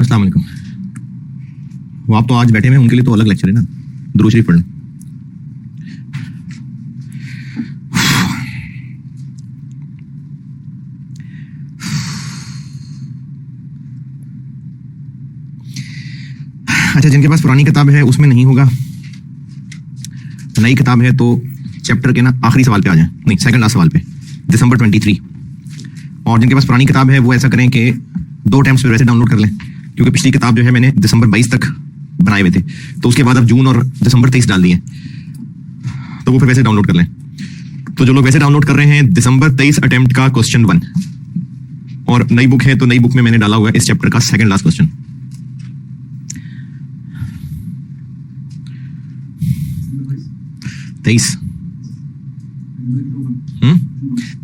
अस्सलाम वालेकुम। वो आप तो आज बैठे हुए हैं, उनके लिए तो अलग लेक्चर है ना, दुरूद शरीफ पढ़ लें। अच्छा, जिनके पास पुरानी किताब है उसमें नहीं होगा, नई किताब है तो चैप्टर के ना आखिरी सवाल पे आ जाएं, नहीं सेकंड लास्ट सवाल पे, दिसंबर 23। और जिनके पास पुरानी किताब है वो ऐसा करें कि 2 टाइम्स पे वैसे डाउनलोड कर लें, क्योंकि पिछली किताब जो है मैंने दिसंबर 22 तक बनाए हुए थे, तो उसके बाद अब जून और दिसंबर 23 डाल दिए, तो वो फिर वैसे डाउनलोड कर लें। तो जो लोग वैसे डाउनलोड कर रहे हैं, दिसंबर 23 अटेम्प्ट का क्वेश्चन 1, और नई बुक है तो नई बुक में मैंने डाला हुआ है इस चैप्टर का सेकंड लास्ट क्वेश्चन।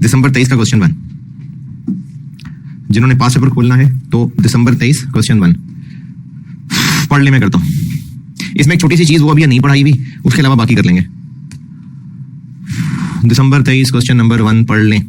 दिसंबर 23 का क्वेश्चन 1, जिन्होंने पास पेपर खोलना है तो दिसंबर 23 क्वेश्चन 1 पढ़ ले। मैं करता हूं इसमें एक छोटी सी चीज, वो अभी नहीं पढ़ाई हुई, उसके अलावा बाकी कर लेंगे। दिसंबर 23 क्वेश्चन नंबर 1 पढ़ लें।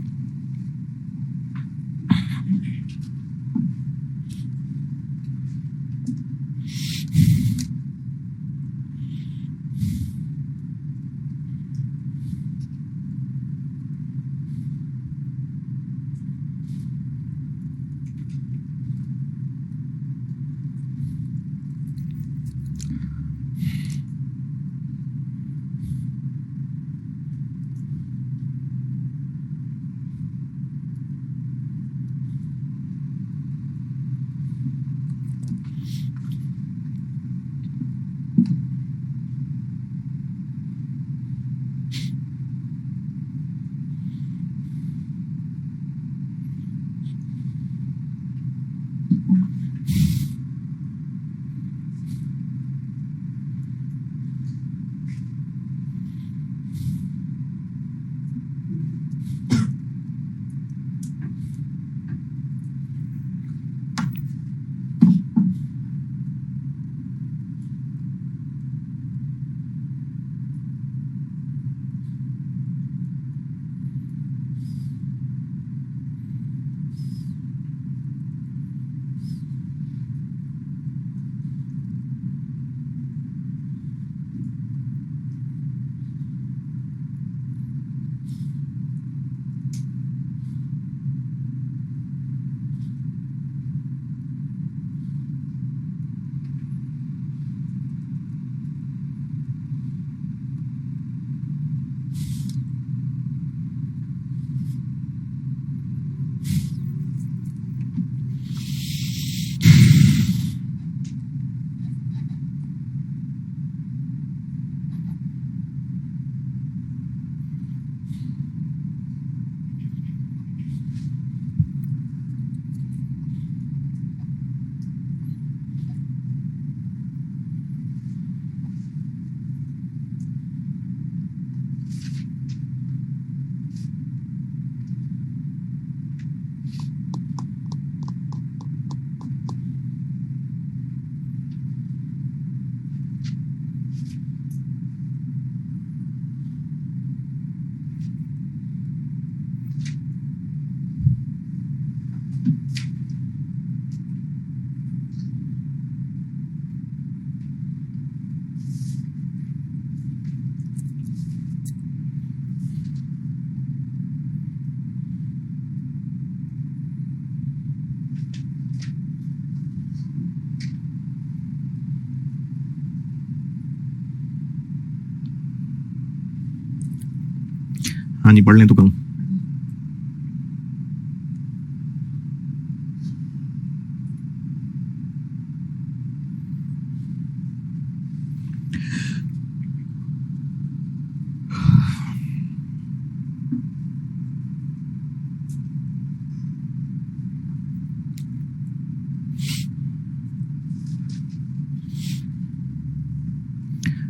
हाँ जी, पढ़ लें तो करूं।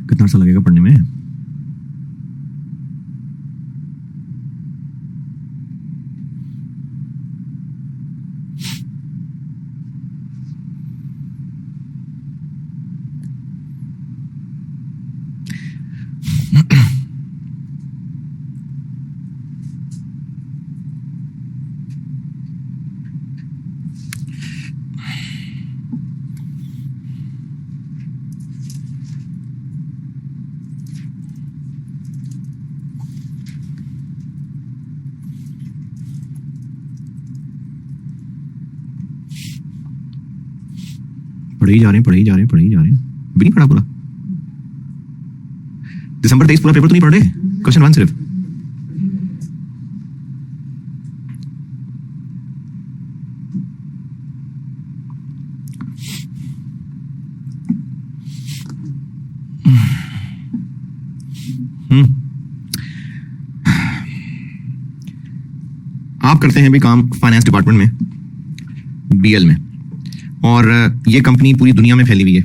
कितना अर्सा लगेगा पढ़ने में? पढ़े ही जा रहे हैं, भी नहीं पढ़ा पूरा। दिसंबर 23 पूरा पेपर तो नहीं पढ़ रहे, क्वेश्चन 1 सिर्फ। आप करते हैं भी काम फाइनेंस डिपार्टमेंट में, बीएल में, और ये कंपनी पूरी दुनिया में फैली हुई है।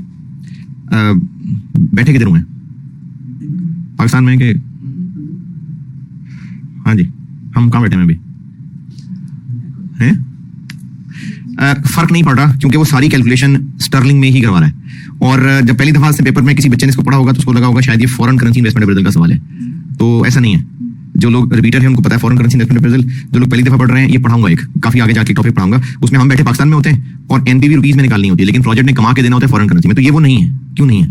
बैठे किधर हुए? पाकिस्तान में कि? हाँ जी, हम कहाँ बैठे हैं अभी? हैं? फर्क नहीं पड़ रहा, क्योंकि वो सारी कैलकुलेशन स्टर्लिंग में ही करवा रहा है। और जब पहली दफा से पेपर में किसी बच्चे ने इसको पढ़ा होगा तो उसको लगा होगा शायद ये फॉरेन करेंसी इन्वेस्टमेंट अप्रेजल का सवाल है। तो ऐसा नहीं है। जो लोग रिपीटर हैं उनको पता है फॉरेन करेंसी इन्वेस्टमेंट अप्रेजल। जो लोग पहली दफा पढ़ रहे हैं, ये पढ़ाऊंगा एक काफी आगे जाके टॉपिक पढ़ाऊंगा, उसमें हम बैठे पाकिस्तान में होते हैं और एनपीवी रुपीज में निकालनी होती है, लेकिन प्रोजेक्ट ने कमा के देना होता है फॉरेन करेंसी में। तो ये वो नहीं है। क्यों नहीं है?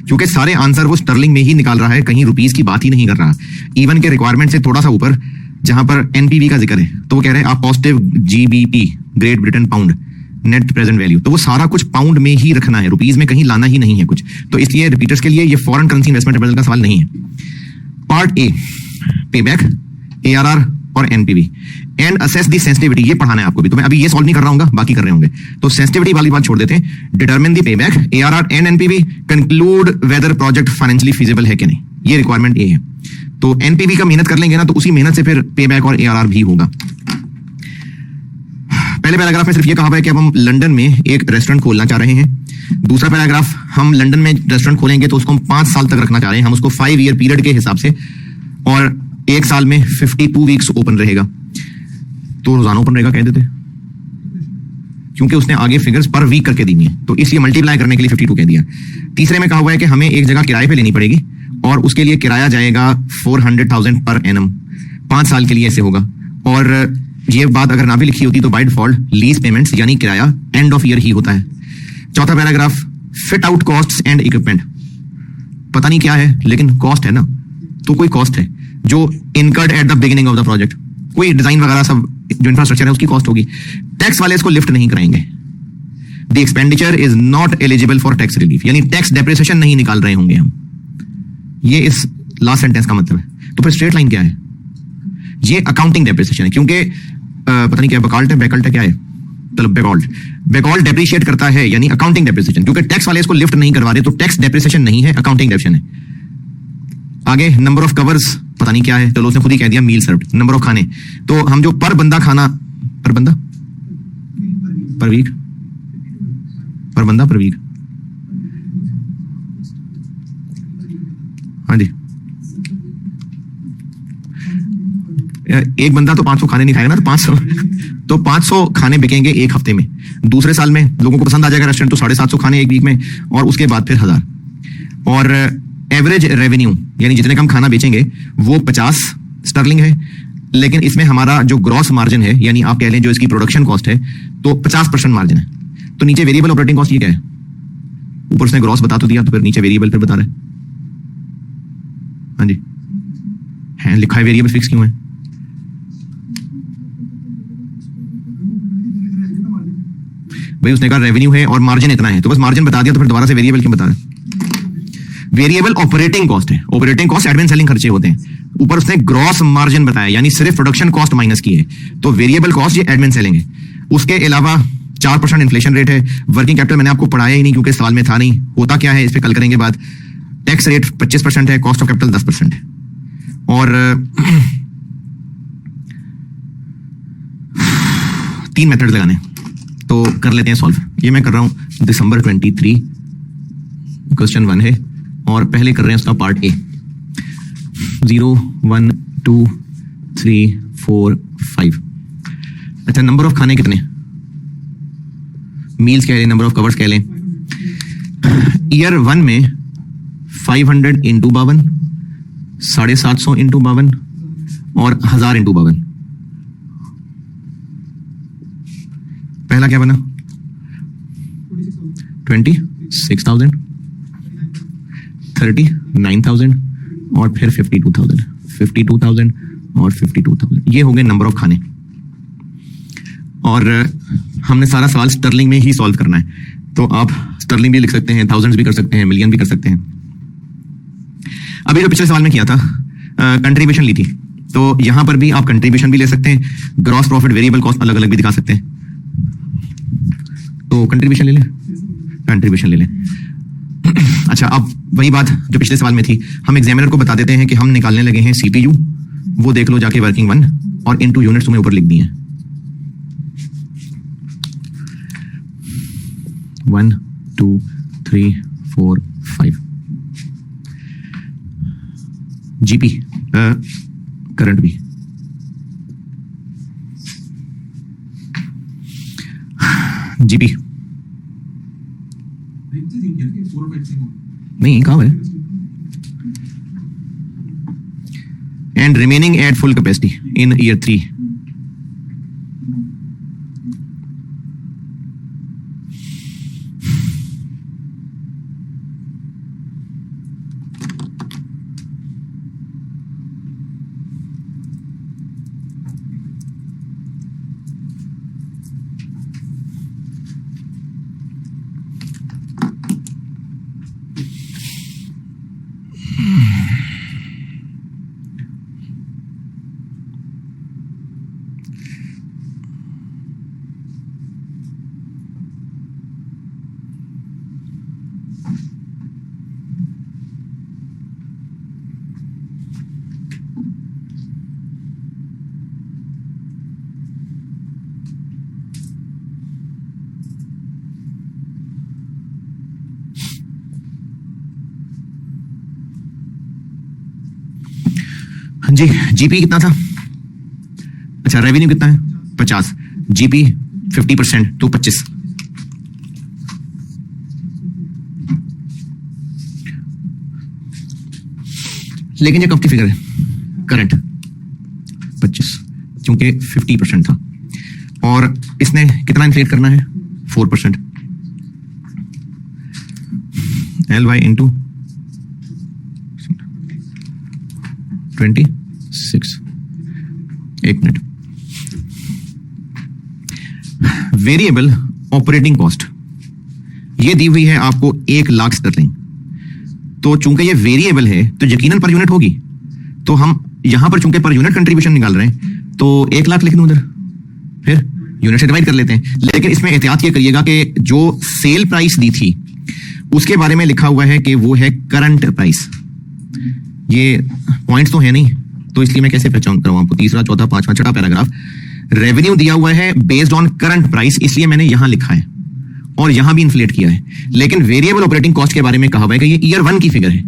क्योंकि सारे आंसर वो स्टर्लिंग में ही निकाल रहा है, कहीं रुपीज की बात ही नहीं कर रहा। इवन के रिक्वायरमेंट से थोड़ा सा ऊपर जहां पर एनपीवी का जिक्र है, तो वो कह रहे हैं आप positive GBP, great Britain pound, net present value, तो वो सारा कुछ पाउंड में ही रखना है, रुपीज में कहीं लाना ही नहीं है कुछ। तो इसलिए रिपीटर्स के लिए ये फॉरेन करेंसी इन्वेस्टमेंट अप्रेजल का सवाल नहीं है। पार्ट ए, पेबैक, एआरआर और NPV and assess the sensitivity, ये पढ़ाना है आपको भी। तो मैं अभी ये सॉल्व नहीं कर रहा हूँ, बाकी कर रहे होंगे। तो सेंसिटिविटी वाली बात छोड़ देते हैं। Determine the payback, ARR and NPV, conclude whether project financially feasible है कि नहीं, ये रिक्वायरमेंट ए है। तो एनपीवी का मेहनत कर लेंगे ना, तो उसी मेहनत से फिर पेबैक और एआरआर भी होगा। पहले पैराग्राफ में सिर्फ ये कहा हुआ है कि अब हम लंदन में एक रेस्टोरेंट खोलना चाह रहे हैं। दूसरा पैराग्राफ, हम लंदन में रेस्टोरेंट खोलेंगे तो उसको हम 5 साल तक रखना चाह रहे हैं, हम उसको 5 ईयर पीरियड के हिसाब से, और 1 साल में 52 वीक्स ओपन रहेगा। तो रोजाना ओपन रहेगा कह देते, क्योंकि उसने आगे फिगर्स पर वीक करके दी है, तो इसलिए मल्टीप्लाई करने के लिए 52 कह दिया। तीसरे में कहा हुआ है कि हमें एक जगह किराए पे लेनी पड़ेगी और उसके लिए किराया जाएगा 400,000 पर एनम, 5 साल के लिए ऐसे होगा। और ये बात अगर ना भी लिखी होती तो बाय डिफॉल्ट लीज पेमेंट्स यानी किराया एंड ऑफ ईयर ही होता है। चौथा paragraph, fit out costs and equipment, पता नहीं क्या है लेकिन कॉस्ट है ना, तो कोई कॉस्ट है जो incurred at the beginning of the project, कोई डिजाइन वगैरह सब जो इंफ्रास्ट्रक्चर है उसकी कॉस्ट होगी। टैक्स वाले इसको लिफ्ट नहीं कराएंगे। The expenditure is not eligible for tax relief, यानी टैक्स डेप्रिसिएशन नहीं निकाल रहे होंगे हम, ये इस लास्ट सेंटेंस का मतलब है। तो फिर स्ट्रेट लाइन क्या है? ये अकाउंटिंग डेप्रिसिएशन है, क्योंकि पता नहीं क्या बकॉल्ट है, बैकॉल्ट है, क्या है, चलो बैकॉल्ट डेप्रिशिएट करता है, यानी अकाउंटिंग डेप्रिसिएशन। क्योंकि टैक्स वाले इसको लिफ्ट नहीं करवा रहे, तो टैक्स डेप्रिसिएशन नहीं है, अकाउंटिंग डेप्रिसिएशन है। आगे नंबर ऑफ कवर्स, पता नहीं क्या है, चलो उसने खुद ही कह दिया मील सर्व्ड, नंबर ऑफ खाने। तो हम जो पर बंदा खाना, पर बंदा, पर वीक, पर बंदा, पर वीक, हाँ जी, एक बंदा तो 500 खाने नहीं खाएगा ना, तो 500 खाने बिकेंगे एक हफ्ते में। दूसरे साल में लोगों को पसंद आ जाएगा रेस्टोरेंट, तो 750 खाने एक वीक में, और उसके बाद फिर 1000। और एवरेज रेवेन्यू यानी जितने कम खाना बेचेंगे वो 50 स्टर्लिंग है, लेकिन इसमें हमारा जो ग्रॉस मार्जिन है, यानी आप कह लें जो इसकी प्रोडक्शन कॉस्ट है, तो 50% मार्जिन है। तो नीचे वेरिएबल ऑपरेटिंग कॉस्ट ये क्या है? ऊपर उसने ग्रॉस बता तो दिया, तो फिर नीचे वेरिएबल फिर बता रहे हैं। हाँ जी, है लिखा है वेरिएबल फिक्स क्यों है? भाई उसने कहा रेवेन्यू है और मार्जिन इतना है, तो बस मार्जिन बता दिया, तो फिर दोबारा से वेरिएबल क्यों बता रहे? वेरिएबल ऑपरेटिंग कॉस्ट है, ऑपरेटिंग कॉस्ट एडमिन सेलिंग खर्चे होते हैं। ऊपर उसने ग्रॉस मार्जिन बताया, यानी सिर्फ प्रोडक्शन कॉस्ट माइनस की है, तो वेरिएबल कॉस्ट ये एडमिन सेलिंग है। उसके अलावा 4% इन्फ्लेशन रेट है। वर्किंग कैपिटल मैंने आपको पढ़ाया ही नहीं, क्योंकि सवाल में था नहीं, होता क्या है इस पे कल करेंगे बात। टैक्स रेट 25% है, कॉस्ट ऑफ कैपिटल 10% है। और 3 मेथड लगाने, तो कर लेते हैं सॉल्व। ये मैं कर रहा हूं दिसंबर 23, क्वेश्चन 1 है, और पहले कर रहे हैं उसका पार्ट ए। 0 1 2 3 4 5। अच्छा, नंबर ऑफ खाने कितने? मील्स कह लें, नंबर ऑफ कवर्स कह लें। ईयर 1 में 500 इंटू 52, 750 इंटू 52 और 1000 इंटू 52। पहला क्या बना? 26,000, 39,000 और फिर 52,000, 52,000 और 52,000। ये हो गए नंबर ऑफ खाने। और हमने सारा सवाल स्टर्लिंग में ही सॉल्व करना है, तो आप स्टर्लिंग भी लिख सकते हैं, थाउजेंड्स भी कर सकते हैं, मिलियन भी कर सकते हैं। अभी जो पिछले सवाल में किया था, कंट्रीब्यूशन ली थी, तो यहां पर भी आप कंट्रीब्यूशन भी ले सकते हैं, ग्रॉस प्रॉफिट, वेरिएबल कॉस्ट अलग अलग भी दिखा सकते हैं। तो कंट्रीब्यूशन ले लें, कंट्रीब्यूशन ले लें। अच्छा, अब वही बात जो पिछले सवाल में थी, हम एग्जामिनर को बता देते हैं कि हम निकालने लगे हैं सीपीयू, वो देख लो जाके वर्किंग वन, और इनटू यूनिट्स तुम्हें ऊपर लिख दी है 1 2 3 4 5। जीपी करंट भी, जीपी नहीं कहाँ है, and remaining at full capacity in year 3। जी, जीपी कितना था? अच्छा, रेवेन्यू कितना है? 50, जीपी 50%, तो 25। लेकिन ये कब की फिगर है? करंट 25, क्योंकि 50% था, और इसने कितना इन्फ्लेट करना है? 4%। L Y into 26। एक मिनट। वेरिएबल ऑपरेटिंग कॉस्ट ये दी हुई है आपको 1 लाख स्टर्लिंग, तो चूंकि ये वेरिएबल है तो यकीनन पर यूनिट होगी, तो हम यहां पर चूंकि पर यूनिट कंट्रीब्यूशन निकाल रहे हैं तो 1 लाख लिख दूं उधर, फिर यूनिट से डिवाइड कर लेते हैं। लेकिन इसमें एहतियात ये करिएगा कि जो सेल प्राइस दी थी उसके बारे में लिखा हुआ है कि वो है करंट प्राइस। ये पॉइंट्स तो है नहीं, तो इसलिए मैं कैसे पहचान करूं आपको? तीसरा, चौथा, पांचवा, छठा पैराग्राफ, रेवेन्यू दिया हुआ है बेस्ड ऑन करंट प्राइस, इसलिए मैंने यहां लिखा है और यहां भी इन्फ्लेट किया है। लेकिन वेरिएबल ऑपरेटिंग कॉस्ट के बारे में कहा हुआ है कि ये ईयर 1 की फिगर है।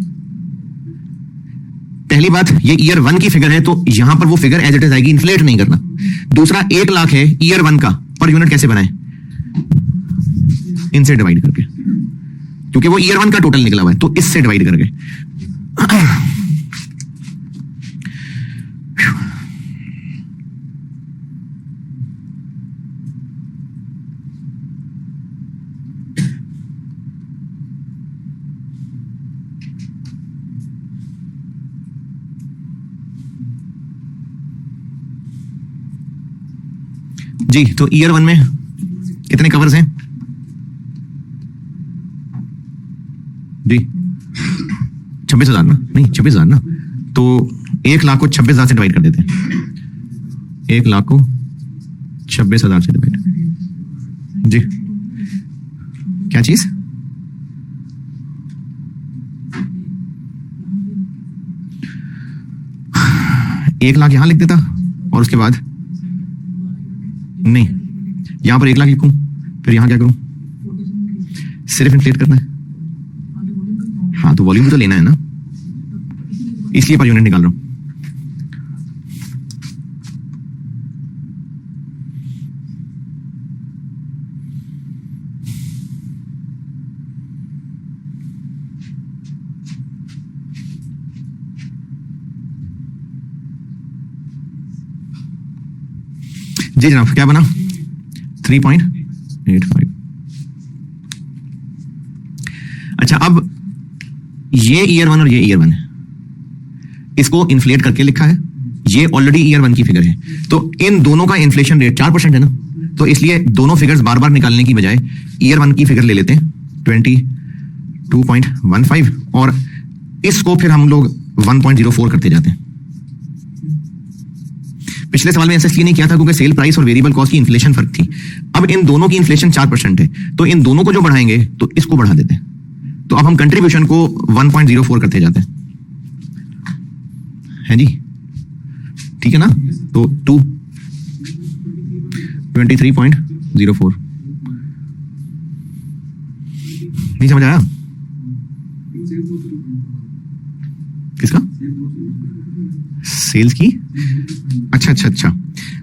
पहली बात, ये ईयर 1 की फिगर है, तो यहां पर वो फिगर एज इट इज आएगी, इन्फ्लेट नहीं करना। दूसरा, 1 लाख है ईयर 1 का, पर यूनिट कैसे बनाए? इनसे डिवाइड करके, क्योंकि वो ईयर 1 का टोटल निकला हुआ है, तो इससे डिवाइड करके। जी, तो ईयर 1 में कितने कवर्स हैं? जी 26,000 ना, नहीं 26,000 ना, तो 1 लाख को 26,000 से डिवाइड कर देते हैं। 1 लाख को 26,000 से डिवाइड। जी, क्या चीज? एक लाख यहां लिख देता और उसके बाद नहीं, यहां पर 1 लाख लिखूं, फिर यहां क्या करूं? सिर्फ इन्फ्लेट करना है। हाँ, तो वॉल्यूम तो लेना है ना, इसलिए पर यूनिट निकाल रहा हूं। जी जनाब, क्या बना? 3.85। अच्छा, अब ये ईयर 1 और ये ईयर 1 है, इसको इन्फ्लेट करके लिखा है, ये ऑलरेडी ईयर 1 की फिगर है, तो इन दोनों का इन्फ्लेशन रेट 4% है ना, तो इसलिए दोनों फिगर्स बार बार निकालने की बजाय ईयर 1 की फिगर ले लेते हैं 22.15 और इसको फिर हम लोग 1.04 करते जाते हैं। पिछले सवाल में ऐसा इसलिए नहीं किया था क्योंकि सेल प्राइस और वेरिएबल कॉस्ट की इन्फ्लेशन फर्क थी। अब इन दोनों की इन्फ्लेशन 4% है, तो इन दोनों को जो बढ़ाएंगे तो इसको बढ़ा देते हैं। तो अब हम कंट्रीब्यूशन को 1.04 करते जाते हैं, है जी, ठीक है ना। तो 23.04 नहीं समझ आया किसका? सेल्स की। अच्छा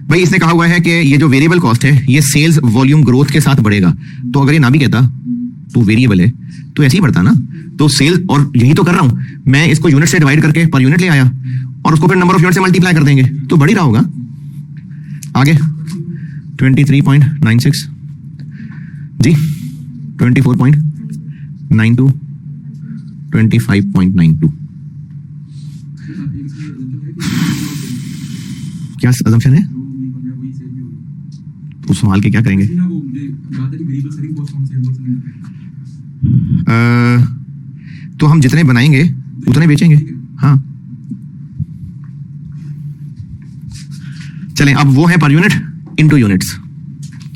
भाई, इसने कहा हुआ है कि ये जो वेरिएबल कॉस्ट है ये सेल्स वॉल्यूम ग्रोथ के साथ बढ़ेगा। तो अगर ये ना भी कहता तो वेरिएबल है तो ऐसे ही बढ़ता ना। तो सेल, और यही तो कर रहा हूं मैं, इसको यूनिट से डिवाइड करके पर यूनिट ले आया और उसको फिर नंबर ऑफ यूनिट से मल्टीप्लाई कर देंगे तो बढ़ ही रहा होगा। आगे 23.96 जी, 24.92, 25.92। क्या असम्पशन है? तो संभाल के क्या करेंगे? तो हम जितने बनाएंगे उतने बेचेंगे। हाँ चलें, अब वो है पर यूनिट इनटू यूनिट्स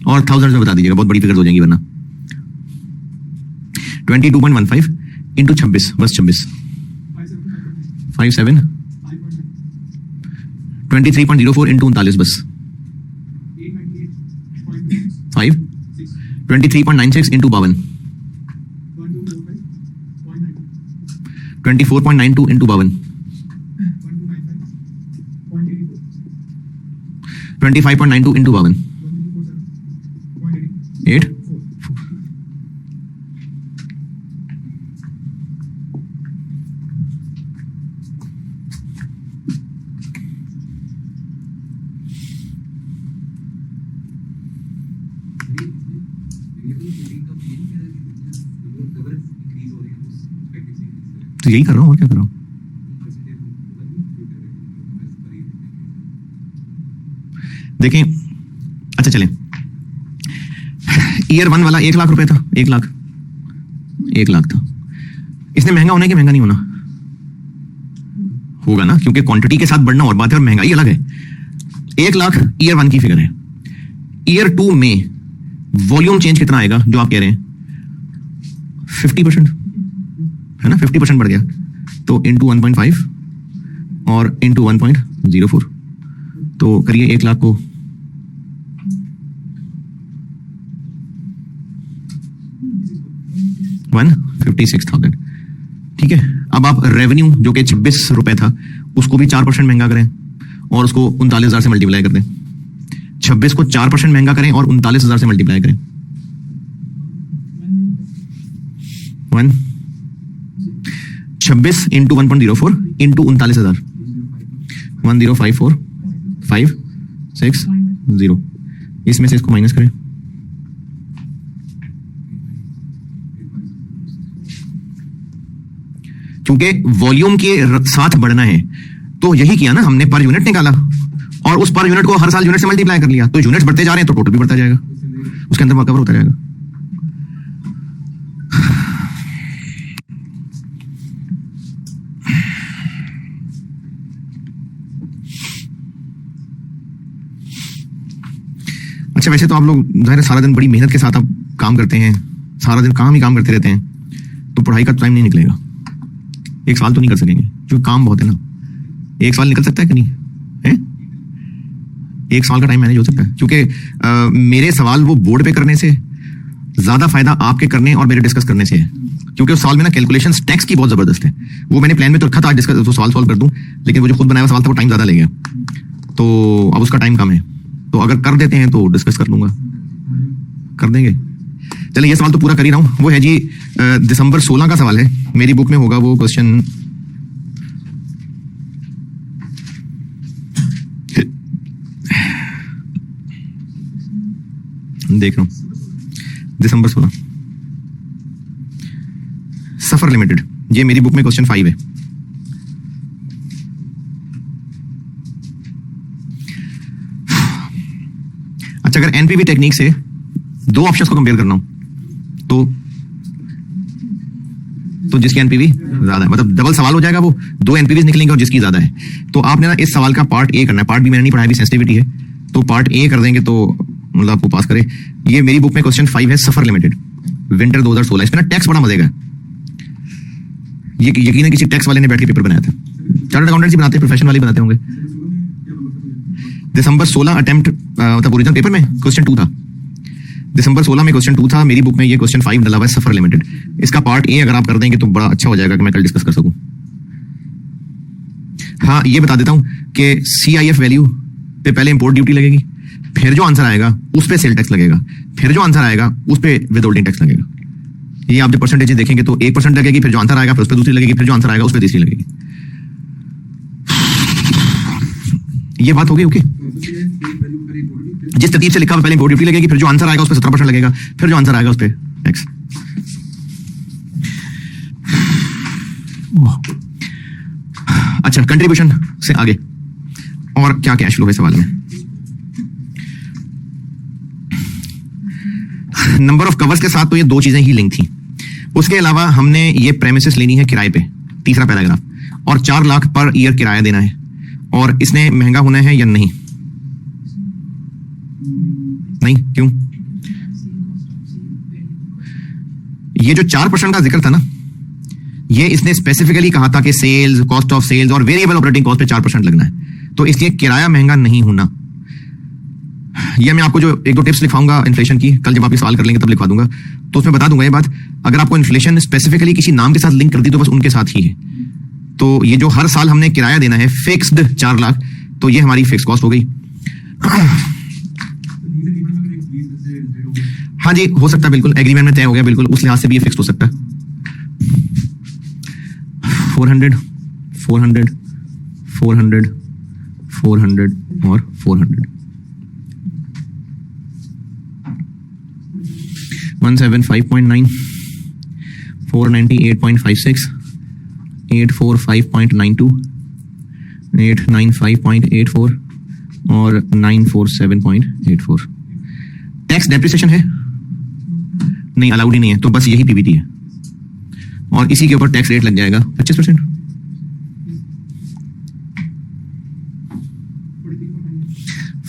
और थाउजेंड्स में बता दीजिएगा, बहुत बड़ी फिगर्स हो जाएंगी वरना। 22.15 इंटू 26, बस 26, 57, 23.04 इंटू 39, बस 5, 23.96 इंटू 52, 24.92 इंटू 52, 25.92 इंटू 52, 8, तो यही कर रहा हूँ और क्या कर रहा हूँ। देखें, अच्छा चलें, ईयर 1 वाला 1 लाख रुपए था, 1 लाख था। इसने महंगा होना है कि महंगा नहीं होना? होगा ना, क्योंकि क्वांटिटी के साथ बढ़ना और बात है और महंगाई अलग है। 1 लाख ईयर 1 की फिगर है। ईयर 2 में वॉल्यूम चेंज कितना आएगा जो आप कह रहे हैं? 50% है ना, 50% बढ़ गया। तो इंटू 1.5 और इंटू 1.04, तो करिए 1 लाख को 156,000। ठीक है, अब आप रेवेन्यू जो कि 26 रुपए था उसको भी 4% महंगा करें और उसको 39,000 से मल्टीप्लाई कर दें। 26 को 4% महंगा करें और 39,000 से मल्टीप्लाई करें। 26 इंटू 1.04 इंटू 39,000, 1054560। इसमें से इसको माइनस करें, क्योंकि वॉल्यूम के साथ बढ़ना है तो यही किया ना हमने, पर यूनिट निकाला और उस पर यूनिट को हर साल यूनिट से मल्टीप्लाई कर लिया। तो यूनिट्स बढ़ते जा रहे हैं तो टोटल भी बढ़ता जाएगा, उसके अंदर कवर होता जाएगा। अच्छा, वैसे तो आप लोग जाहिर है सारा दिन बड़ी मेहनत के साथ आप काम करते हैं, सारा दिन काम ही काम करते रहते हैं, तो पढ़ाई का टाइम नहीं निकलेगा। 1 साल तो नहीं कर सकेंगे क्योंकि काम बहुत है ना। 1 साल निकल सकता है कि नहीं है? 1 साल का टाइम मैनेज हो सकता है, क्योंकि मेरे सवाल वो बोर्ड पे करने से ज्यादा फायदा आपके करने और मेरे डिस्कस करने से है, क्योंकि उस सवाल में ना कैलकुलेशन टैक्स की बहुत जबरदस्त है। वो मैंने प्लान में तो रखा था आज डिस्कस तो सवाल सॉल्व कर दूं, लेकिन वो जो खुद बनाया हुआ सवाल था वो टाइम ज्यादा ले गया, तो अब उसका टाइम कम है। तो अगर कर देते हैं तो डिस्कस कर लूंगा, कर देंगे। चलिए, ये सवाल तो पूरा कर ही रहा हूं। वो है जी दिसंबर 16 का सवाल है, मेरी बुक में होगा वो क्वेश्चन। देख रहा हूं, दिसंबर 16, सफर लिमिटेड, ये मेरी बुक में क्वेश्चन 5 है। अच्छा, अगर एनपीवी टेक्निक से दो ऑप्शंस को कंपेयर करना हो तो जिसकी एनपीवी ज्यादा है, मतलब डबल सवाल हो जाएगा, वो दो एनपीवी निकलेंगे और जिसकी ज्यादा है। तो आपने ना इस सवाल का पार्ट ए करना है, पार्ट बी मैंने नहीं पढ़ाया, भी सेंसिटिविटी है, तो पार्ट ए कर देंगे तो मतलब आपको पास करे। ये मेरी बुक में क्वेश्चन 5 है, सफर लिमिटेड, विंटर 2016। इसमें ना टैक्स बड़ा मजे का, ये यकीनन किसी टैक्स वाले ने बैठ के पेपर बनाया था। चार्टर्ड अकाउंटेंट्स ही बनाते हैं, प्रोफेशन वाले बनाते होंगे। दिसंबर 16 अटेम्प्ट, मतलब ओरिजिनल पेपर में क्वेश्चन 2 था, दिसंबर 16 में क्वेश्चन 2 था। मेरी बुक में ये क्वेश्चन 5 डला हुआ है, सफर लिमिटेड। इसका पार्ट ए अगर आप कर देंगे तो बड़ा अच्छा हो जाएगा कि मैं कल डिस्कस कर सकूं। हाँ, ये बता देता हूं कि CIF वैल्यू पे पहले इंपोर्ट ड्यूटी लगेगी, फिर जो आंसर आएगा उस पे सेल टैक्स लगेगा, फिर जो आंसर आएगा उस पे विदहोल्डिंग टैक्स लगेगा। ये आप जब परसेंटेज देखेंगे तो 1% लगेगी, फिर जो आंसर आएगा फिर उस पे दूसरी लगेगी, फिर जो आंसर आएगा उस पे तीसरी लगेगी। ये बात हो गई। ओके, जिस तरतीब से लिखा हुआ पहले इंपोर्ट ड्यूटी लगेगी, फिर जो आंसर आएगा उस पे 17% लगेगा, फिर जो आंसर आएगा उस पे टैक्स। अच्छा, कंट्रीब्यूशन से आगे और क्या कैश फ्लो है सवाल में। नंबर ऑफ कवर्स के साथ तो ये दो चीजें ही लिंक थी। उसके अलावा हमने ये प्रेमिसेस लेनी है किराए पे, तीसरा पैराग्राफ, और 4 लाख पर ईयर किराया देना है, और इसने महंगा होना है या नहीं। नहीं, क्यों? ये जो 4% का जिक्र था ना, ये इसने स्पेसिफिकली कहा था कि सेल्स, कॉस्ट ऑफ सेल्स और वेरिएबल ऑपरेटिंग कॉस्ट पे 4% लगना है, तो इसलिए किराया महंगा नहीं होना। ये मैं आपको जो 1-2 टिप्स लिखवाऊंगा इन्फ्लेशन की, कल जब आप ये सवाल कर लेंगे तब लिखवा दूंगा, तो उसमें बता दूंगा ये बात। अगर आपको इन्फ्लेशन स्पेसिफिकली किसी नाम के साथ लिंक कर दी तो बस उनके साथ ही है। तो ये जो हर साल हमने किराया देना है फिक्स्ड 4 लाख, तो ये हमारी फिक्स कॉस्ट हो गई। हाँ जी, हो सकता है, बिल्कुल एग्रीमेंट में तय हो गया, बिल्कुल उस लिहाज से भी ये फिक्स हो सकता है। 400, 400, 400, 400 और 400। 175.9, 498.56, 845.92, 895.84 और 947.84। टैक्स डेप्रिसिएशन है नहीं, अलाउड ही नहीं है, तो बस यही पीबीटी है, और इसी के ऊपर टैक्स रेट लग जाएगा 25%।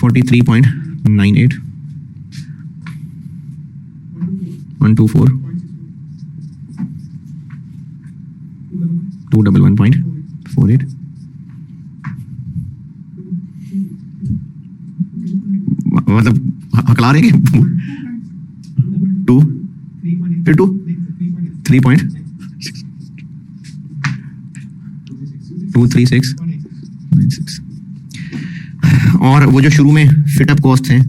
43.98, 124, 211.48, मतलब हकला रहे हैं 2, फिर 2, 3.23696। और वो जो शुरू में फिटअप कॉस्ट हैं,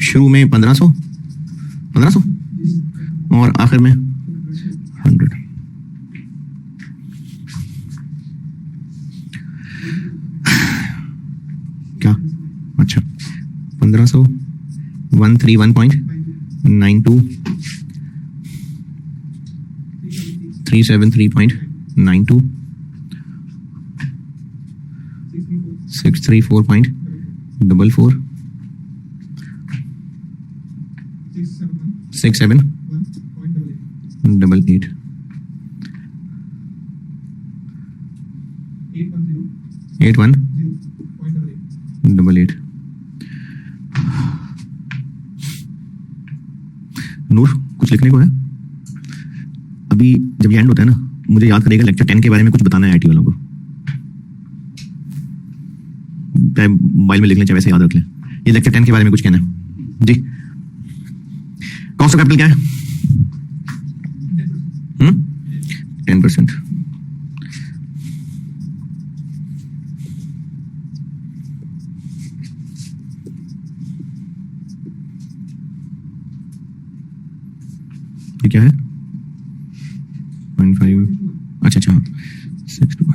शुरू में 1500 और आखिर में 100। क्या? अच्छा, 1500, 131.92, 373.92, 634.44, 6788, 8188। नूर, कुछ लिखने को है? अभी जब ये एंड होता है ना, मुझे याद करेगा लेक्चर 10 के बारे में कुछ बताना है आईटी वालों को, चाहे मोबाइल में लिख लें चाहे वैसे याद रख लें। ये लेक्चर 10 के बारे में कुछ कहना है जी। कॉस्ट ऑफ कैपिटल क्या है? 10%। ये क्या है? 0.5। अच्छा, 6 to 1।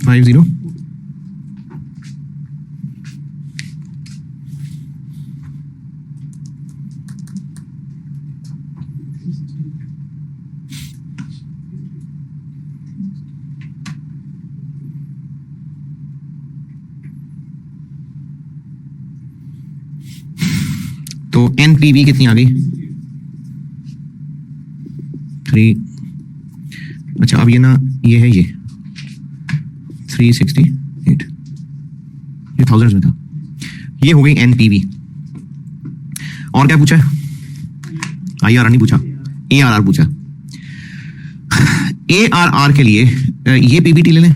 50 तो एनपीवी कितनी आ गई 3। अच्छा अब ये ना ये है ये 368 ये थाउजेंड्स में था। ये हो गई एनपीवी। और क्या पूछा है? आईआरआर नहीं पूछा, एआरआर पूछा। एआरआर के लिए ये पीबीटी ले लें।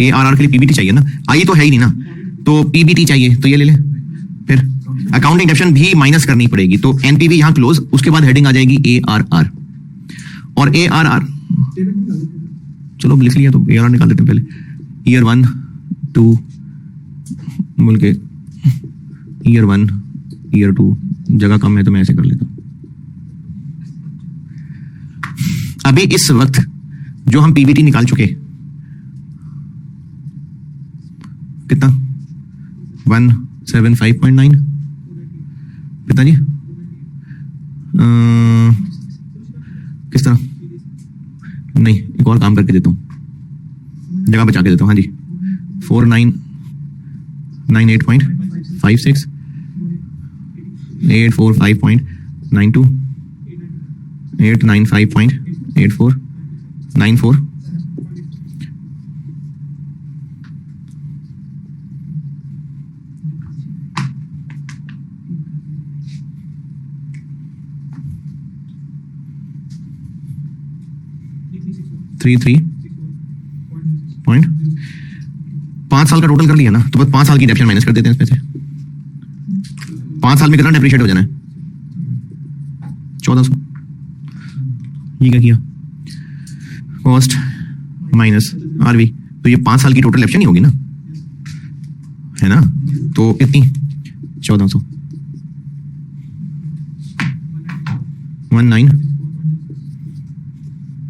एआरआर के लिए पीबीटी चाहिए ना, आई तो है ही नहीं ना, तो पीबीटी चाहिए तो ये ले लें। फिर अकाउंटिंग डेप्शन भी माइनस करनी पड़ेगी, तो एनपीवी यहां क्लोज, उसके बाद हेडिंग आ जाएगी एआरआर। और एआरआर चलो लिख लिया तो एआरआर निकाल देते हैं पहले। ईयर 1 2 बोल के ईयर 1 ईयर 2 जगह कम है तो मैं ऐसे कर लेता हूं। अभी इस वक्त जो हम पीबीटी निकाल चुके कितना 175.9 कितना जी किस तरह नहीं एक और काम करके देता हूं, जगह बचा के देता हूं। हाँ जी 4998.56 845.92 895.84 94 33 पॉइंट 5 साल का टोटल कर लिया ना, तो बस 5 साल की डेप्शन माइनस कर देते हैं इसमें से। 5 साल में कितना डेप्रिशिएट हो जाना है 1400। ये क्या किया कॉस्ट माइनस आरवी, तो ये 5 साल की टोटल डेप्शन ही होगी ना, है ना, तो कितनी 1400 19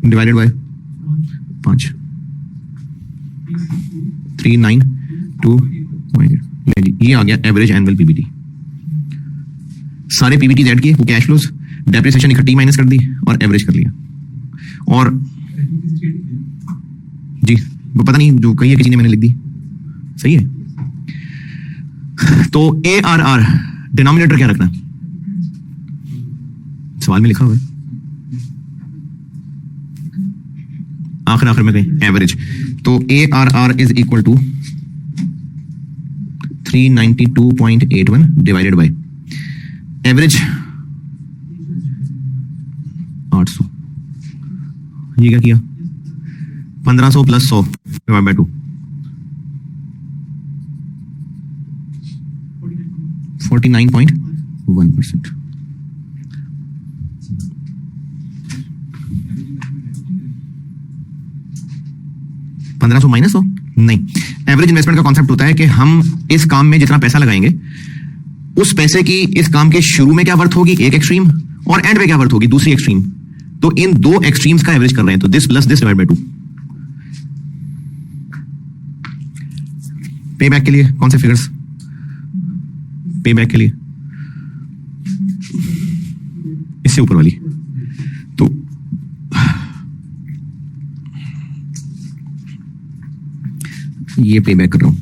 डिवाइडेड बाय 5 392 ये आ गया एवरेज एनुअल पीबीटी। सारे पीबीटी ऐड किए, वो कैश फ्लोज डेप्रिसिएशन इकट्ठी माइनस कर दी और एवरेज कर लिया। और जी वो पता नहीं जो कही है किसी ने, मैंने लिख दी सही है। तो एआरआर डिनोमिनेटर क्या रखना, सवाल में लिखा हुआ है आखिर में कहीं एवरेज। तो ARR is equal to 392.81 divided by average 800। ये क्या किया 1500 प्लस 100 डिवाइड बाय 2 49.1%। $1500 माइनस 100 नहीं। एवरेज इन्वेस्टमेंट का कॉन्सेप्ट होता है कि हम इस काम में जितना पैसा लगाएंगे उस पैसे की इस काम के शुरू में क्या वर्थ होगी एक एक्सट्रीम, और एंड में क्या वर्थ होगी दूसरी एक्सट्रीम। तो इन दो एक्सट्रीम्स का एवरेज कर रहे हैं, तो this plus this divide by 2। पे बैक के लिए कौन से फिगर्स, पे बैक के लिए इससे ऊपर वाली, तो ये पे बैक कर रहा हूं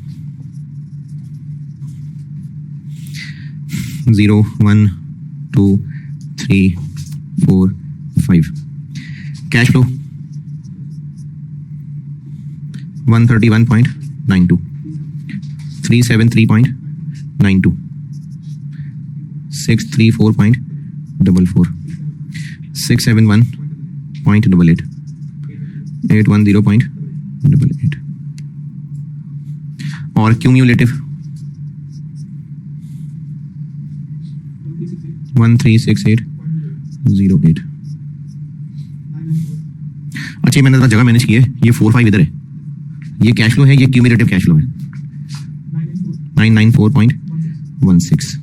0 1 2 3 4 5। कैश फ्लो 131.92 373.92 634.44 671.88 810.88 और क्यूम्यूलेटिव 136808। अच्छा मैंने जरा जगह मैनेज की है, ये 45 इधर है, ये कैश फ्लो है, ये क्यूम्यूलेटिव कैश फ्लो है 994.16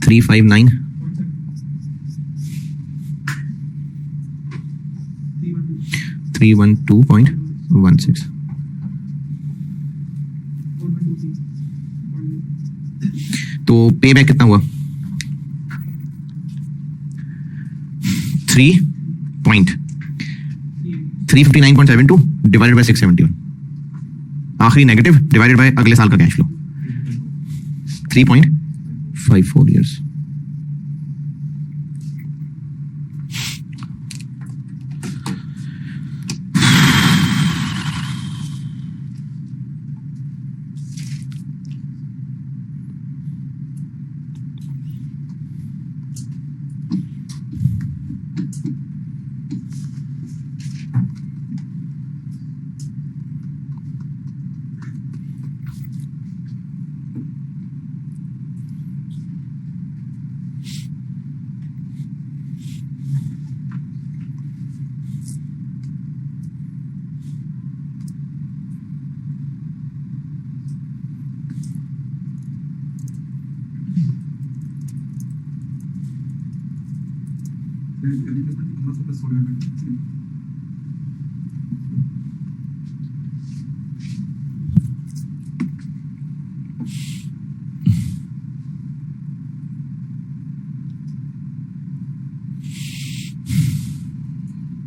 359 312.16। तो पे बैक कितना हुआ? 359.72 डिवाइडेड बाय 671, आखिरी नेगेटिव डिवाइडेड बाय अगले साल का कैश फ्लो 3.54 ईयर्स।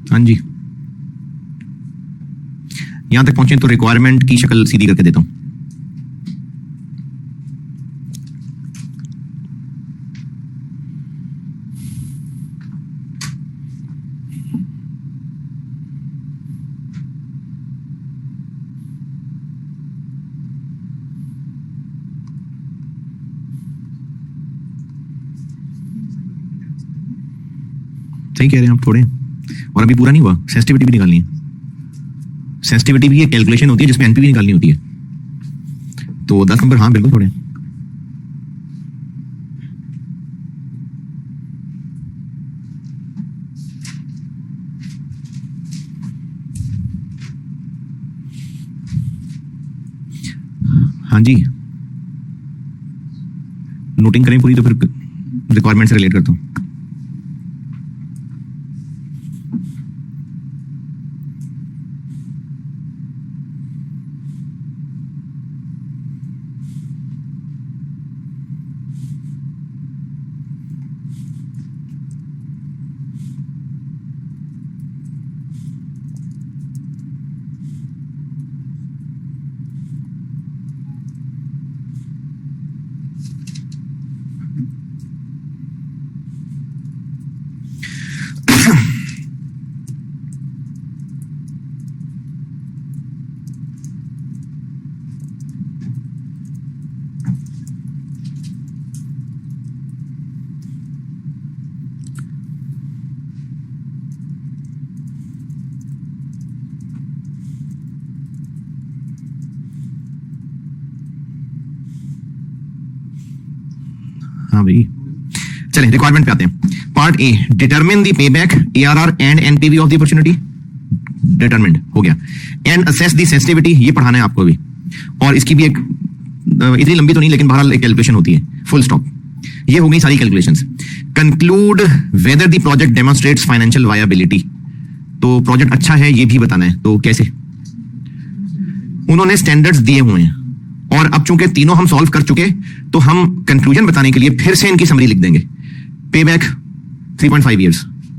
हाँ जी, यहां तक पहुंचे तो रिक्वायरमेंट की शक्ल सीधी करके देता हूं। सही कह रहे हैं आप थोड़े, और अभी पूरा नहीं हुआ, सेंसिटिविटी भी निकालनी है। सेंसिटिविटी भी एक कैलकुलेशन होती है जिसमें एनपीवी निकालनी होती है। तो 10 नंबर हाँ बिल्कुल थोड़े। हाँ जी, नोटिंग करें पूरी तो फिर रिक्वायरमेंट से रिलेट करता हूं। हाँ भाई, चलें रिक्वायरमेंट पे आते हैं। Part A, determine the payback ARR and NPV of the opportunity. Determined हो गया। एंड असेस द सेंसिटिविटी, ये पढ़ाना है आपको भी, और इसकी भी एक इतनी लंबी तो नहीं लेकिन बहरहाल एक कैलकुलेशन होती है, फुल स्टॉप। ये हो गई सारी calculations. Conclude whether the project demonstrates financial viability, तो प्रोजेक्ट अच्छा है ये भी बताना है। तो कैसे? उन्होंने स्टैंडर्ड्स दिए हुए हैं, और अब चूंकि तीनों हम सॉल्व कर चुके तो हम कंक्लूजन बताने के लिए फिर से इनकी समरी लिख देंगे। Payback 3.5 years,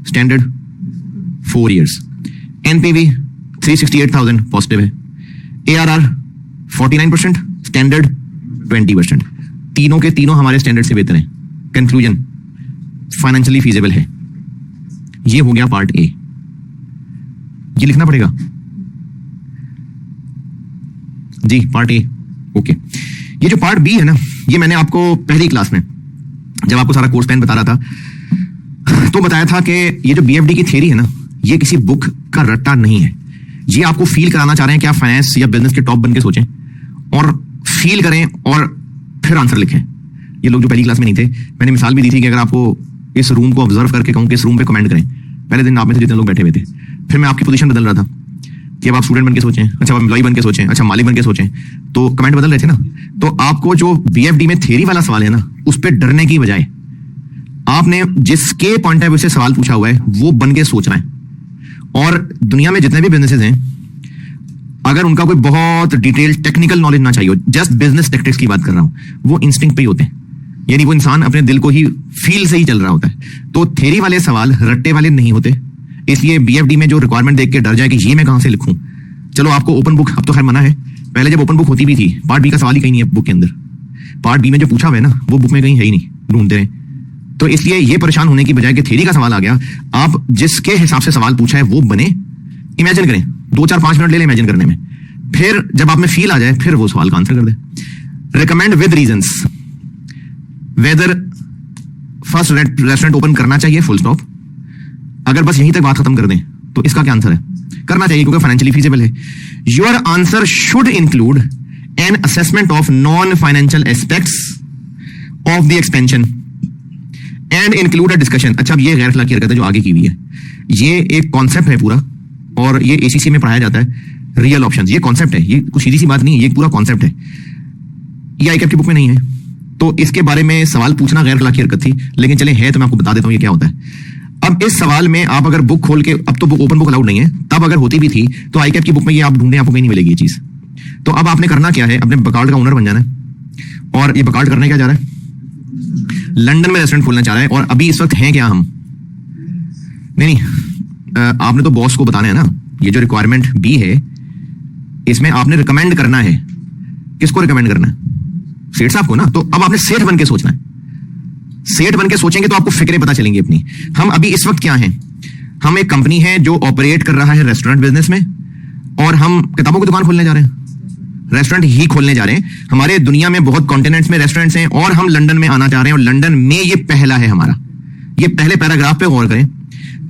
standard 4 years, NPV 368,000 positive है, एआरआर 49%, स्टैंडर्ड 20%। तीनों के तीनों हमारे स्टैंडर्ड से बेहतर हैं। कंक्लूजन फाइनेंशियली फीजिबल है। ये हो गया पार्ट ए। ये लिखना पड़ेगा जी, पार्ट ए। ओके, ये जो पार्ट बी है ना, ये मैंने आपको पहली क्लास में जब आपको सारा कोर्स प्लान बता रहा था तो बताया था कि ये जो बीएफडी की थ्योरी है ना, ये किसी बुक का रट्टा नहीं है। ये आपको फील कराना चाह रहे हैं कि आप फाइनेंस या बिजनेस के टॉप बन के सोचें और फील करें और फिर आंसर लिखें। ये लोग जो पहली क्लास में नहीं थे, मैंने मिसाल भी दी थी कि अगर आपको इस रूम को ऑब्जर्व करके कहूं कि इस रूम पे कमेंट करें, पहले दिन आप में से जितने लोग बैठे हुए थे, फिर मैं आपकी पोजीशन बदल रहा था कि अब आप स्टूडेंट बन के सोचें, अच्छा आप एम्प्लॉय बन के सोचें, अच्छा मालिक बन के सोचें, तो कमेंट बदल रहे थे ना। तो आपको जो बीएफडी में थ्योरी वाला सवाल है ना, उस पर डरने की बजाय आपने जिसके पॉइंट ऑफ व्यू से सवाल पूछा हुआ है वो बन के सोचना है, और दुनिया में जितने भी बिजनेसेस हैं, अगर उनका कोई बहुत डिटेल टेक्निकल नॉलेज ना चाहिए, जस्ट बिजनेस टैक्टिक्स की बात कर रहा हूं, वो इंस्टिंक्ट पे ही होते हैं, यानी वो इंसान अपने दिल को ही फील से ही चल रहा होता है। तो थ्योरी वाले सवाल रट्टे वाले नहीं होते, इसलिए बीएफडी में जो रिक्वायरमेंट देख के डर जाए कि ये मैं कहां से लिखूं, चलो आपको ओपन बुक, अब तो खैर मना है, पहले जब ओपन बुक होती भी थी, पार्ट बी का सवाल ही कहीं नहीं है बुक के अंदर, पार्ट बी में जो पूछा हुआ है ना वो बुक में कहीं है ही नहीं, ढूंढते रहे। तो इसलिए ये परेशान होने की बजाय कि थ्योरी का सवाल आ गया, आप जिसके हिसाब से सवाल पूछा है वो बने, इमेजिन करें, 2-4-5 मिनट ले लें इमेजिन करने में, फिर जब आप में फील आ जाए फिर वो सवाल का आंसर कर दे। Recommend with reasons whether first restaurant open करना चाहिए, फुल स्टॉप। अगर बस यहीं तक बात खत्म कर दें तो इसका क्या आंसर है? करना चाहिए क्योंकि फाइनेंशियली फीजिबल है। Your answer should include an assessment of non financial aspects of the expansion and include a discussion. अच्छा, अब ये गैर अखलाकी हरकत है जो आगे की हुई है, ये एक कॉन्सेप्ट है पूरा, और ये एसीसी में पढ़ाया जाता है। रियल ऑप्शंस, ये कॉन्सेप्ट है, ये कुछ सीधी सी बात नहीं है, ये पूरा कॉन्सेप्ट है, ये आईकैप की बुक में नहीं है, तो इसके बारे में सवाल पूछना गैर अखलाकी हरकत थी, लेकिन चले है तो मैं आपको बता देता हूं ये क्या होता है। अब इस सवाल में आप अगर बुक खोल के, अब तो ओपन बुक अलाउड नहीं है, तब अगर होती भी थी तो आईकैप की बुक में ये आप ढूंढें, आपको कहीं नहीं मिलेगी ये चीज। तो अब आपने करना क्या है, अपने बकाल्ड का ओनर बन जाना है, और ये बकाल्ड करने क्या जा रहा है, लंदन में रेस्टोरेंट खोलना चाह रहा है, और अभी इस वक्त हैं क्या हम, नहीं आपने तो बॉस को बताना है ना, ये जो रिक्वायरमेंट बी है इसमें आपने रिकमेंड करना है, किसको रिकमेंड करना है, सेठ साहब को ना। तो अब आपने सेठ बन के सोचना है, सेठ बन के सोचेंगे तो आपको फिक्रें पता चलेंगी अपनी। हम अभी इस वक्त क्या हैं, हम एक कंपनी है जो ऑपरेट कर रहा है रेस्टोरेंट बिजनेस में, और हम किताबों की दुकान खोलने जा रहे हैं, रेस्टोरेंट ही खोलने जा रहे हैं। हमारे दुनिया में बहुत कॉन्टिनेंट्स में रेस्टोरेंट्स हैं, और हम लंदन में आना चाह रहे हैं, और लंदन में ये पहला है हमारा। ये पहले पैराग्राफ पे गौर करें,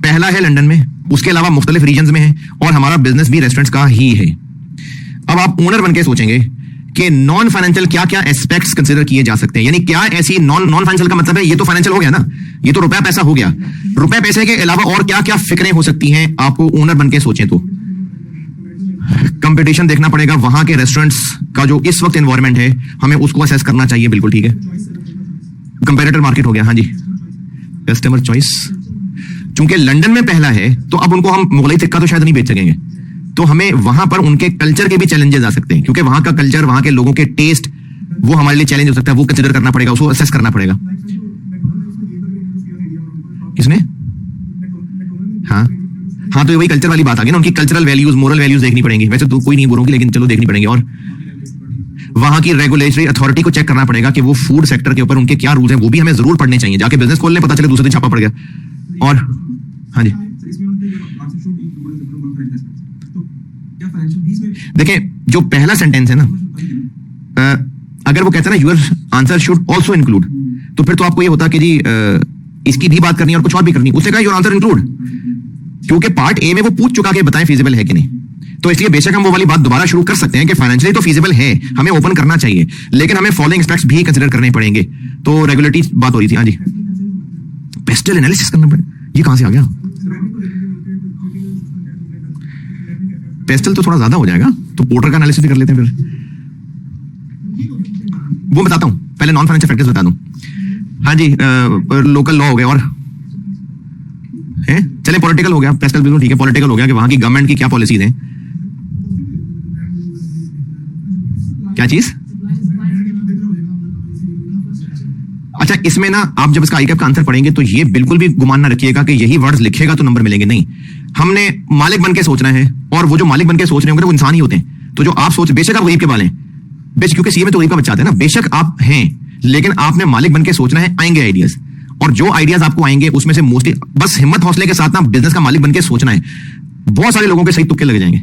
पहला है लंदन में, उसके अलावा मुख्तलिफ रीजन में है, और हमारा बिजनेस भी रेस्टोरेंट्स का ही है। अब आप ओनर बन के सोचेंगे कि नॉन फाइनेंशियल क्या क्या एस्पेक्ट्स कंसीडर किए जा सकते हैं, यानी क्या ऐसी नॉन फाइनेंशियल का मतलब है ये तो फाइनेंशियल हो गया ना, ये तो रुपया पैसा हो गया, रुपए पैसे के अलावा और क्या क्या फिक्रें हो सकती हैं, आपको ओनर बन के सोचें तो कंपटीशन देखना पड़ेगा, वहां के रेस्टोरेंट्स का जो इस वक्त एनवायरनमेंट है हमें उसको असेस करना चाहिए, बिल्कुल ठीक है, कंपैरेटर मार्केट हो गया, हाँ जी, कस्टमर चॉइस, चूंकि लंदन में पहला है तो अब उनको हम मुगलई टिक्का तो शायद नहीं बेच सकेंगे, तो हमें वहां पर उनके कल्चर के भी चैलेंजेस आ सकते हैं, क्योंकि वहां का कल्चर, वहां के लोगों के टेस्ट, वो हमारे लिए चैलेंज हो सकता है, वो कंसीडर करना पड़ेगा, उसको असेस करना पड़ेगा। किसने? हाँ हाँ, तो ये वही कल्चर वाली बात आ गई ना, उनकी कल्चरल वैल्यूज, मोरल वैल्यूज देखनी पड़ेंगी, वैसे तो कोई नहीं बोलूंगी लेकिन चलो देखनी पड़ेंगी, और वहां की रेगुलेटरी अथॉरिटी को चेक करना पड़ेगा कि वो फूड सेक्टर के ऊपर उनके क्या रूल्स हैं, वो भी हमें जरूर पढ़ने चाहिए, जाके बिजनेस खोलने पता चले दूसरे दिन छापा पड़ गया। और हाँ जी, देखें जो पहला सेंटेंस है ना, अगर वो कहता है ना your answer should also include, तो फिर तो आपको ये होता कि जी इसकी भी बात करनी है और कुछ और भी करनी है, उसने कहा यूर आंसर इंक्लूड, क्योंकि पार्ट ए में वो पूछ चुका कि बताएं फीजिबल है कि नहीं, तो इसलिए बेशक हम वो वाली बात दोबारा शुरू कर सकते हैं कि फाइनेंशियली तो फीजिबल है, हमें ओपन करना चाहिए, लेकिन हमें फॉलोइंग एस्पेक्ट्स भी कंसीडर करने पड़ेंगे। तो रेगुलेटरी बात हो रही थी, हाँ जी, पेस्टल एनालिसिस करना पड़ेगा, ये कहां से आ गया, पेस्टल तो थोड़ा ज्यादा हो जाएगा, तो पोर्टर का एनालिसिस भी कर लेते हैं फिर, वो बताता हूं, पहले नॉन फाइनेंशियल फैक्टर्स बता दूं। हाँ जी, लोकल लॉ हो गया, और है चले पॉलिटिकल हो गया, पेस्टल बिल्कुल ठीक है, पॉलिटिकल हो गया कि वहां की गवर्नमेंट की क्या पॉलिसीज हैं, क्या चीज, अच्छा इसमें ना आप जब इसका आईकैप का आंसर पढ़ेंगे तो ये बिल्कुल भी गुमान ना रखिएगा कि यही वर्ड्स लिखेगा तो नंबर मिलेंगे, नहीं, हमने मालिक बन के सोचना है, और वो जो मालिक बन के सोच रहे होंगे वो इंसान ही होते हैं, तो जो आप सोच, बेशक आप गरीब के बाल हैं, क्योंकि सीए में तो गरीब का बच्चा आता है ना, बेशक आप हैं, लेकिन आपने मालिक बन के सोचना है, आएंगे आइडियाज, और जो आइडियाज आपको आएंगे उसमें से मोस्टली बस हिम्मत हौसले के साथ ना बिजनेस का मालिक बन के सोचना है। बहुत सारे लोगों के सही तुक्के लग जाएंगे,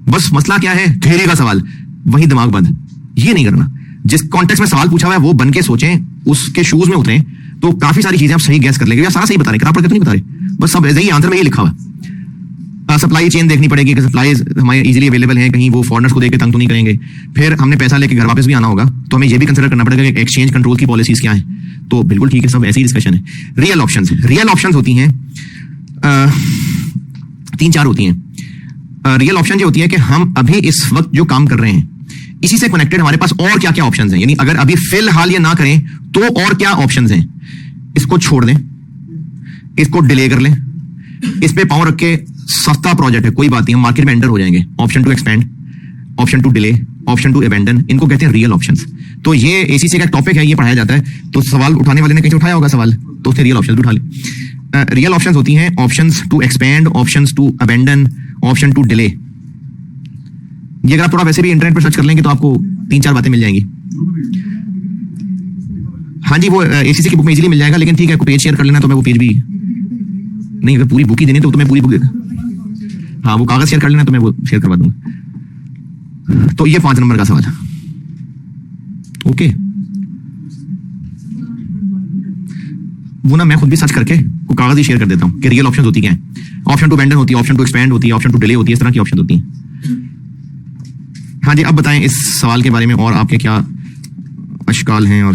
बस मसला क्या है, थ्योरी का सवाल, वही दिमाग बंद, ये नहीं करना, जिस कॉन्टेक्स्ट में सवाल पूछा हुआ है वो बन के सोचें, उसके शूज में उतरें, तो काफी सारी चीजें आप सही गैस कर लेंगे, या सारा सही बता रहे, किताब पढ़ के तो नहीं बता रहे, बस सब यही आंसर में ये लिखा हुआ। सप्लाई चेन देखनी पड़ेगी कि सप्लाईज हमारे इजीली अवेलेबल हैं, कहीं वो फॉरनर्स को देके तंग तो नहीं करेंगे, फिर हमने पैसा लेके घर वापस भी आना होगा, तो हमें ये भी कंसीडर करना पड़ेगा कि एक्सचेंज कंट्रोल की पॉलिसीज क्या हैं, तो बिल्कुल ठीक है, सब ऐसी डिस्कशन है। रियल ऑप्शंस होती हैं 3-4 होती हैं। रियल ऑप्शन ये होती है कि हम अभी इस वक्त जो काम कर रहे हैं इसी से कनेक्टेड हमारे पास और क्या क्या ऑप्शंस हैं, यानी अगर अभी फिलहाल ये ना करें तो और क्या ऑप्शंस हैं, इसको छोड़ दें, इसको डिले कर लें, इस पे पांव रख के सस्ता प्रोजेक्ट है, कोई बात नहीं, हम मार्केट में एंटर हो जाएंगे। Option to expand, option to delay, option to abandon, इनको कहते हैं रियल ऑप्शंस। तो ये एसीसी का एक टॉपिक है, ये पढ़ाया जाता है। तो सवाल उठाने वाले ने कहीं से उठाया होगा सवाल, तो उसने रियल ऑप्शंस भी उठा लिए। रियल ऑप्शंस होती हैं options to expand, options to abandon, option to delay. ये अगर आप थोड़ा वैसे भी इंटरनेट पर सर्च कर लेंगे तो आपको 3-4 बातें मिल जाएंगी। हाँ जी, वो एसीसी की बुक में इजीली मिल जाएगा, लेकिन ठीक है, पेज शेयर कर लेना तो मैं वो पेज भी नहीं, अगर पूरी बुक ही देनी तो मैं पूरी बुक, हाँ वो कागज शेयर कर लेना तो मैं वो शेयर करवा दूंगा। तो ये 5 नंबर का सवाल, ओके। वो ना मैं खुद भी सर्च करके वो कागज ही शेयर कर देता हूँ कि रियल ऑप्शन होती क्या है। ऑप्शन टू अबेंडन होती है, ऑप्शन टू एक्सपेंड होती है, ऑप्शन टू डिले होती है, इस तरह की ऑप्शन होती है। हाँ जी, अब बताएं इस सवाल के बारे में और आपके क्या अशकाल हैं। और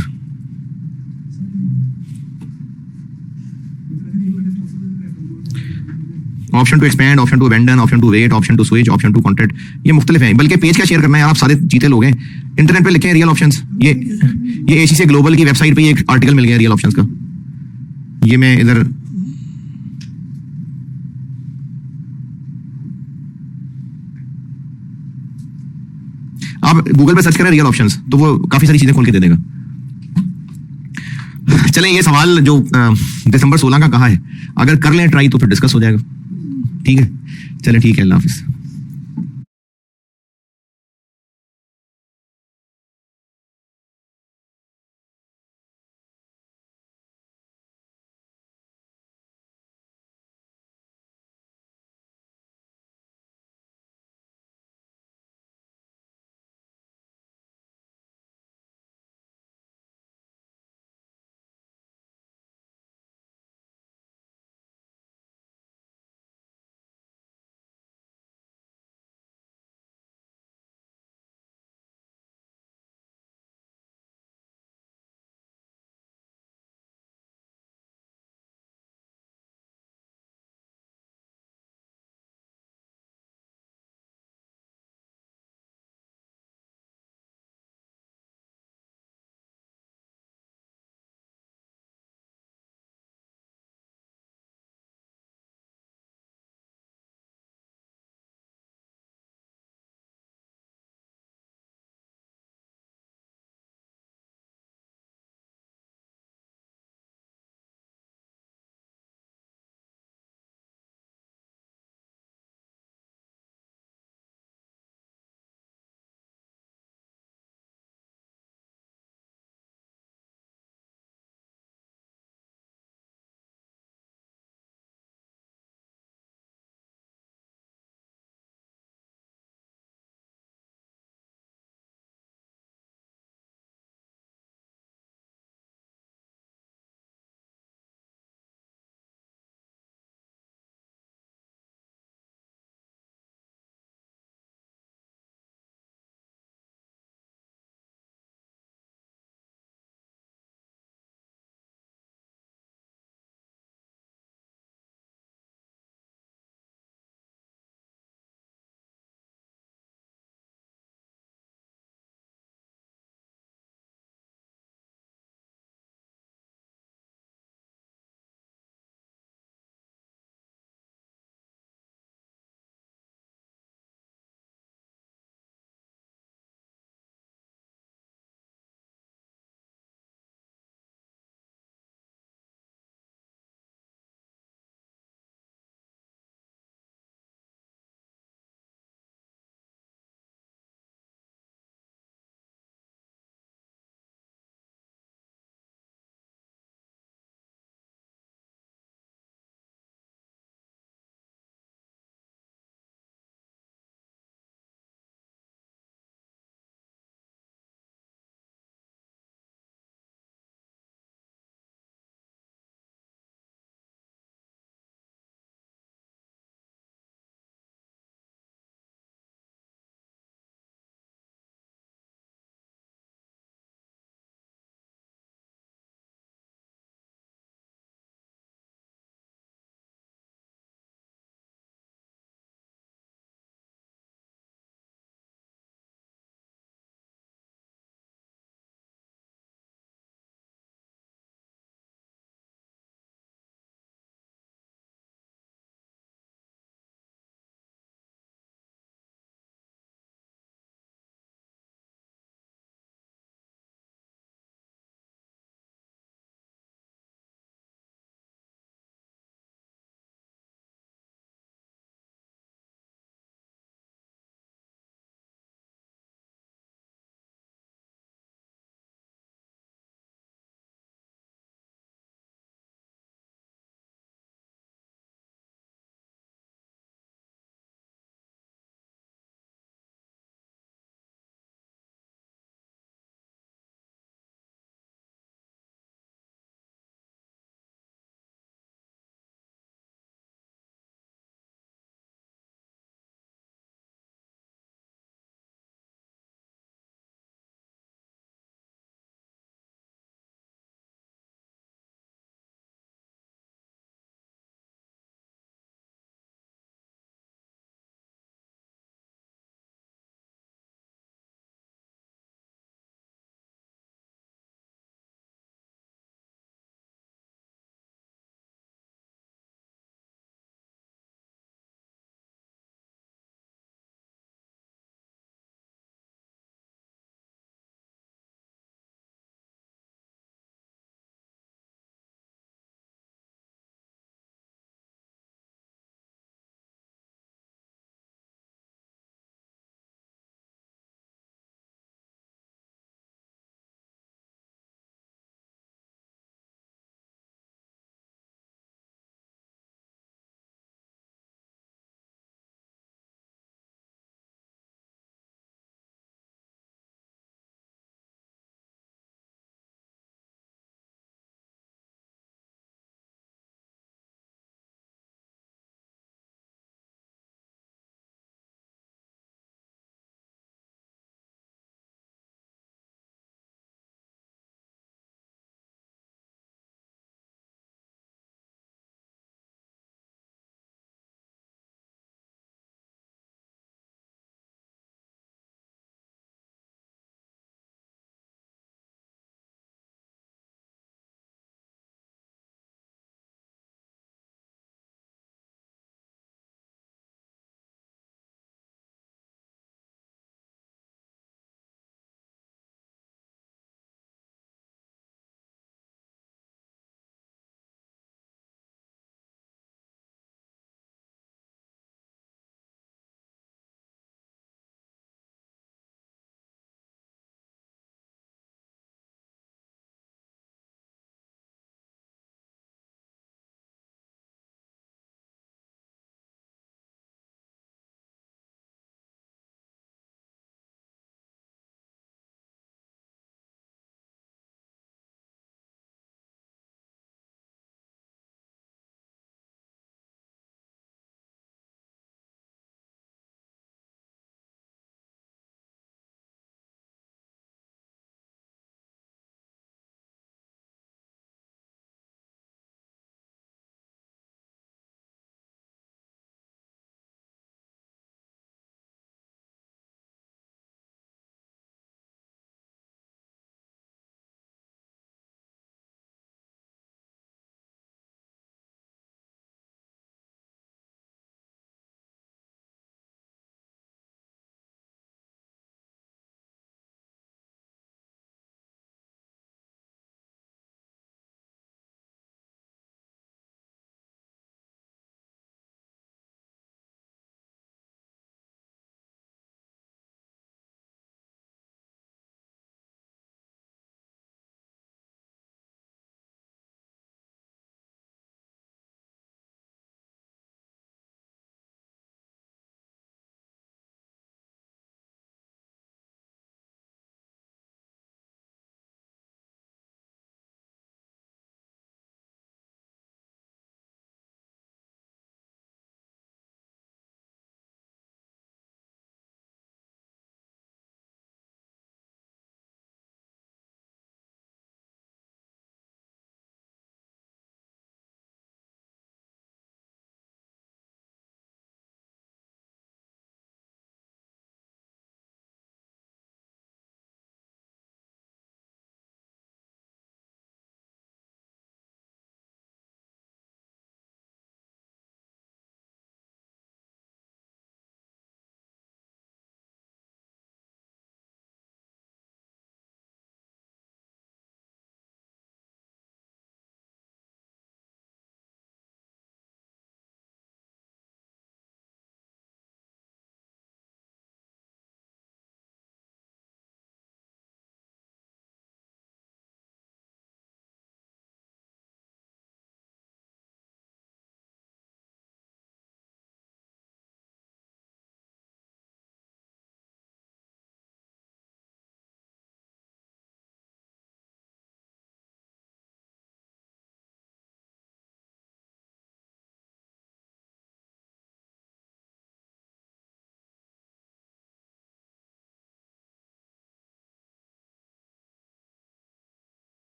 option to expand, option to abandon, option to wait, option to switch, option to contract, ये मुख्तलिफ हैं। बल्कि पेज क्या शेयर करना है, आप सारे जीते लोग हैं, इंटरनेट पे लिखें रियल ऑप्शंस। ये एसीसी ग्लोबल की वेबसाइट पे एक आर्टिकल मिल गया रियल ऑप्शंस का। ये मैं इधर आप गूगल पे सर्च करें रियल ऑप्शंस तो वो काफी सारी चीजें खोल के दे देगा। चलें, ये सवाल जो दिसंबर 16 का कहा है, अगर कर लें ट्राई तो फिर डिस्कस हो जाएगा। ठीक है, चलें, ठीक है, अल्लाह हाफिज।